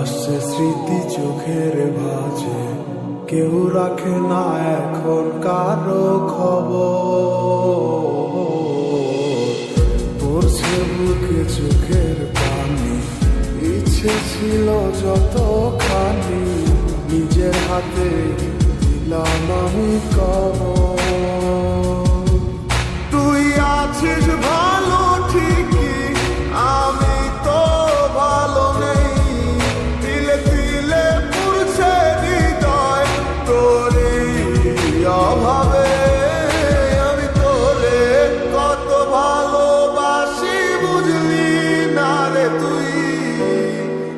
ভাসছে স্মৃতি চোখের ভাঁজে, কেউ রাখে না এখন কারো খবর। পড়ছে বুকে চোখের পানি, ইচ্ছে ছিল যতখানি, নিজের হাতে দিলাম আমি কবর। তুই আছিস ভালো ঠিকই, আমি তো ভালো নেই। তিলে তিলে পুড়ছে হৃদয় তোরই অভাবে। আমি তোরে কত ভালোবাসি বুঝলি না রে তুই।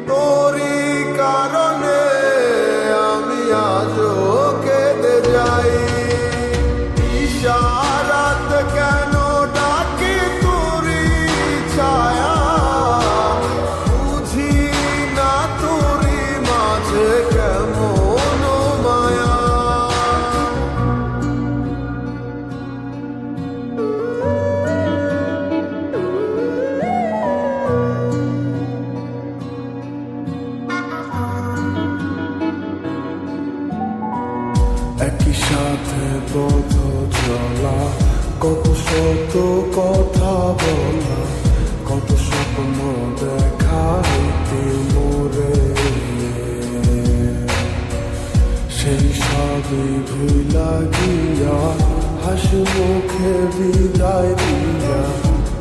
তোরই কারণে আমি আজও কেঁদে যাই। ইশারাত কেন ডাকি তোরই ছায়া, বুঝি না তোরই মাঝে কেমন মায়া। একই সাথে পথ চলা, কত শত কথা বলা, কত স্বপ্ন দেখা হইতে মোরে। সেই সবই ভুলা গিয়া, হাসি মুখে বিদায় দিয়া,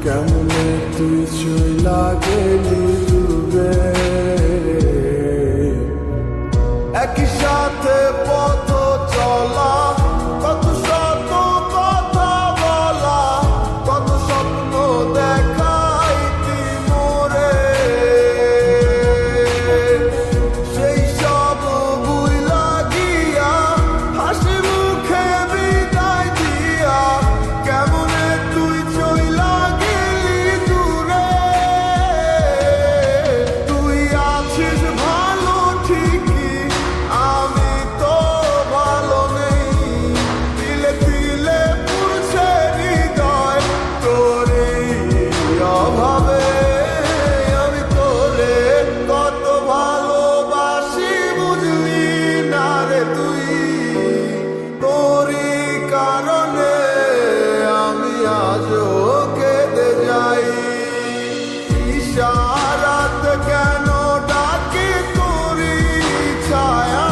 কেমনে তুই চইলা গেলি ডুবে। একই সাথে পথ চলা, কত শত কথা বলা, কত স্বপ্ন দেখাইতি মোরে। সেই সব ভুইলা গিয়া, হাসি মুখে বিদায় দিয়া, কেমনে তুই চইলা গেলি দূরে। তুই আছিস ভালো ঠিকই, আমি তো ভালো নেই। তিলে তিলে পুড়ছে হৃদয় তোরই অভাবে। আমি তোরে কত ভালোবাসি বুঝলি না রে তুই। তোরই কারণে আমি আজও কেঁদে যাই। ইশারাত কেন ডাকি তোরই ছায়া,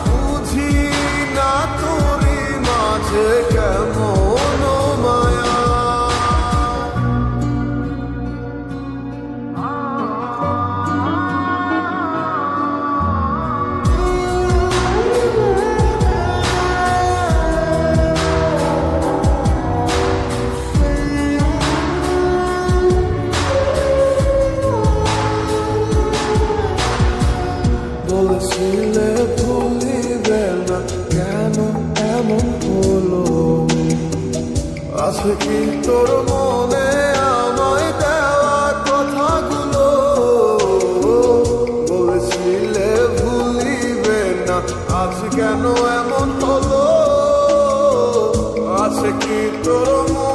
বুঝি না তোরই মাঝে কেমন মায়া। বলেছিলে ভুলিবে না, কেন এমন হলো? আছে কি তোর মনে আমায় দেওয়া কথাগুলো? বলেছিলে ভুলিবে না, আজ কেন এমন হলো? আছে কি তোর মনে